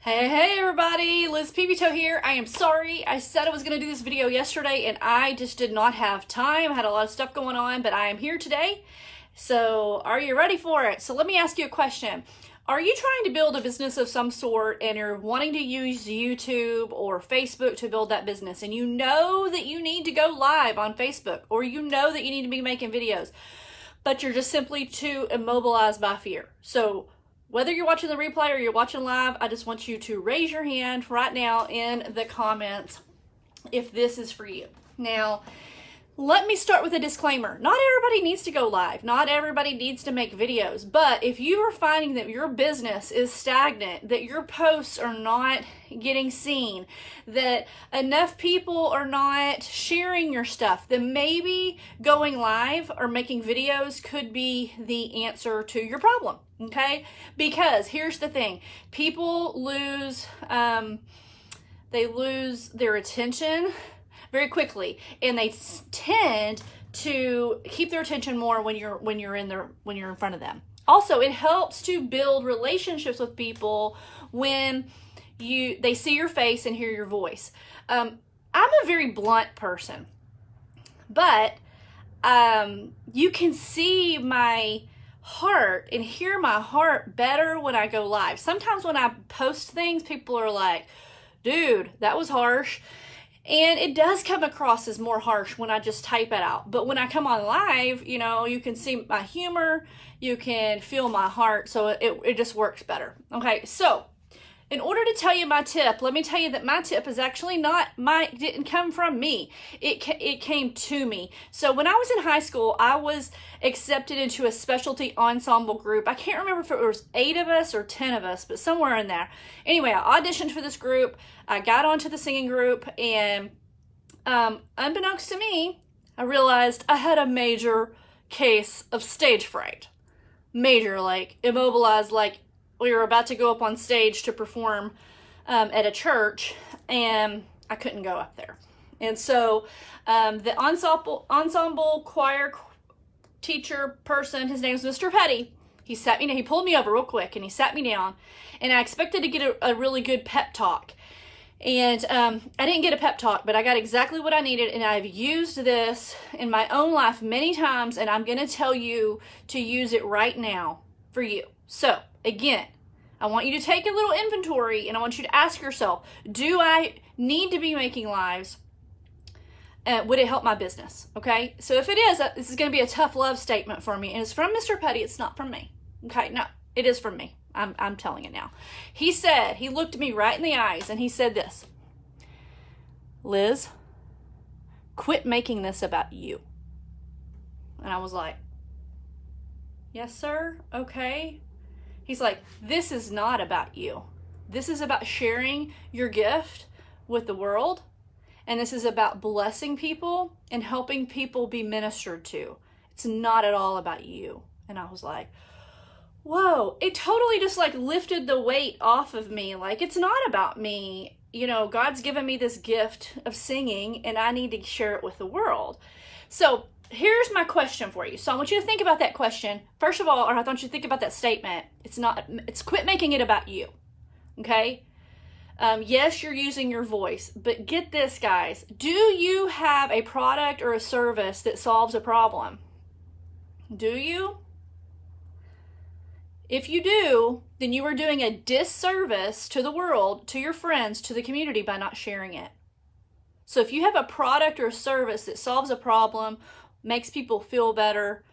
Hey everybody, Liz Pevytoe here. I am sorry. I said I was going to do this video yesterday and I just did not have time. I had a lot of stuff going on, but I am here today. So are you ready for it? So let me ask you a question. Are you trying to build a business of some sort and you're wanting to use YouTube or Facebook to build that business, and you know that you need to go live on Facebook, or you know that you need to be making videos, but you're just simply too immobilized by fear? So whether you're watching the replay or you're watching live, I just want you to raise your hand right now in the comments if this is for you. Now, let me start with a disclaimer. Not everybody needs to go live. Not everybody needs to make videos. But if you are finding that your business is stagnant, that your posts are not getting seen, that enough people are not sharing your stuff, then maybe going live or making videos could be the answer to your problem. Okay? Because here's the thing. People lose their attention very quickly, and they tend to keep their attention more when you're in front of them. Also, it helps to build relationships with people when they see your face and hear your voice. I'm a very blunt person, but you can see my heart and hear my heart better when I go live. Sometimes when I post things, people are like, dude, that was harsh. And it does come across as more harsh when I just type it out. But when I come on live, you know, you can see my humor, you can feel my heart, so it just works better. Okay, so in order to tell you my tip, let me tell you that my tip is actually didn't come from me. It came to me. So when I was in high school, I was accepted into a specialty ensemble group. I can't remember if it was 8 of us or 10 of us, but somewhere in there. Anyway, I auditioned for this group. I got onto the singing group, and unbeknownst to me, I realized I had a major case of stage fright. Major, like immobilized, like we were about to go up on stage to perform at a church, and I couldn't go up there. And so the ensemble choir teacher person, his name's Mr. Petty, he sat me down, he pulled me over real quick, and he sat me down, and I expected to get a really good pep talk. And I didn't get a pep talk, but I got exactly what I needed, and I've used this in my own life many times, and I'm going to tell you to use it right now for you. So, again, I want you to take a little inventory, and I want you to ask yourself, do I need to be making lives? Would it help my business? Okay? So if it is, this is going to be a tough love statement for me, and it's from Mr. Petty. It's not from me. Okay? No, it is from me. I'm telling it now. He looked me right in the eyes, and he said this: Liz, quit making this about you. And I was like, yes, sir. Okay. He's like, this is not about you. This is about sharing your gift with the world. And this is about blessing people and helping people be ministered to. It's not at all about you. And I was like, whoa, it totally just like lifted the weight off of me. Like, it's not about me. You know, God's given me this gift of singing, and I need to share it with the world. So here's my question for you. So I want you to think about that question. First of all, or I want you to think about that statement. It's quit making it about you. Okay? Yes, you're using your voice, but get this, guys. Do you have a product or a service that solves a problem? Do you? If you do, then you are doing a disservice to the world, to your friends, to the community by not sharing it. So if you have a product or a service that solves a problem, makes people feel better,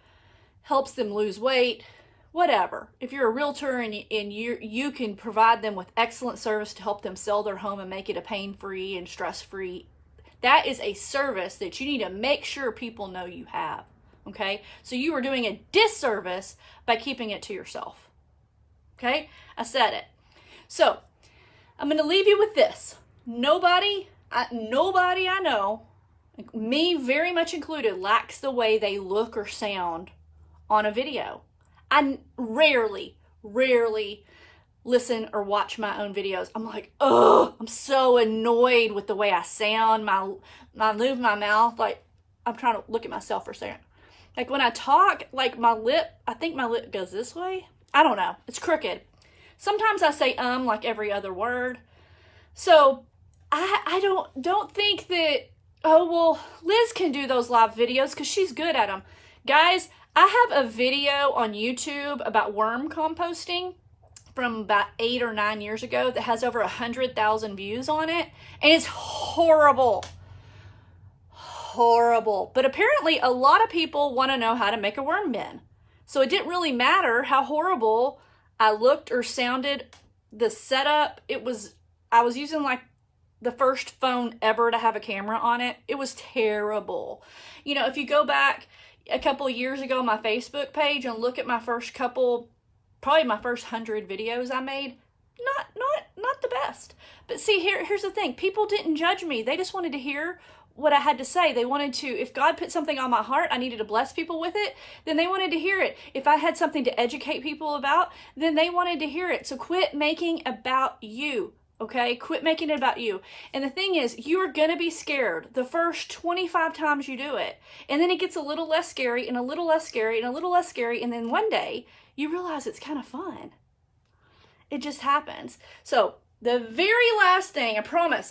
helps them lose weight, whatever. If you're a realtor and you can provide them with excellent service to help them sell their home and make it a pain-free and stress-free, that is a service that you need to make sure people know you have. Okay? So you are doing a disservice by keeping it to yourself. Okay? I said it. So I'm going to leave you with this. Nobody I know, me very much included, likes the way they look or sound on a video. I rarely listen or watch my own videos. I'm like, oh, I'm so annoyed with the way I sound. I move my mouth, like I'm trying to look at myself for a second. Like when I talk, like I think my lip goes this way. I don't know. It's crooked. Sometimes I say like every other word. So I don't think that, oh, well, Liz can do those live videos because she's good at them. Guys, I have a video on YouTube about worm composting from about 8 or 9 years ago that has over 100,000 views on it. And it's horrible. Horrible. But apparently a lot of people want to know how to make a worm bin. So it didn't really matter how horrible I looked or sounded. The setup, I was using like the first phone ever to have a camera on it. It was terrible. You know, if you go back a couple of years ago on my Facebook page and look at my first couple, probably my first 100 videos I made, not the best. But see, here's the thing. People didn't judge me. They just wanted to hear what I had to say. They wanted to, if God put something on my heart, I needed to bless people with it, then they wanted to hear it. If I had something to educate people about, then they wanted to hear it. So quit making about you. Okay, quit making it about you. And the thing is, you are going to be scared the first 25 times you do it. And then it gets a little less scary and a little less scary and a little less scary. And then one day you realize it's kind of fun. It just happens. So the very last thing, I promise,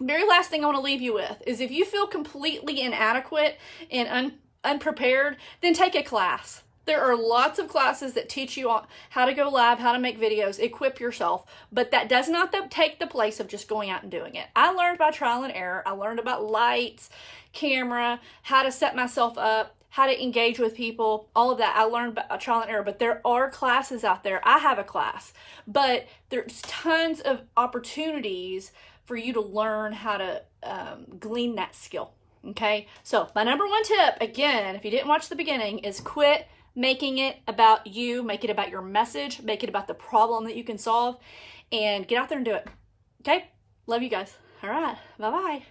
very last thing I want to leave you with is if you feel completely inadequate and unprepared, then take a class. There are lots of classes that teach you how to go live, how to make videos, equip yourself, but that does not take the place of just going out and doing it. I learned by trial and error. I learned about lights, camera, how to set myself up, how to engage with people, all of that. I learned by trial and error, but there are classes out there. I have a class, but there's tons of opportunities for you to learn how to glean that skill. Okay, so my number one tip, again, if you didn't watch the beginning, is quit making it about you. Make it about your message. Make it about the problem that you can solve, and get out there and do it. Okay, love you guys. All right, bye-bye.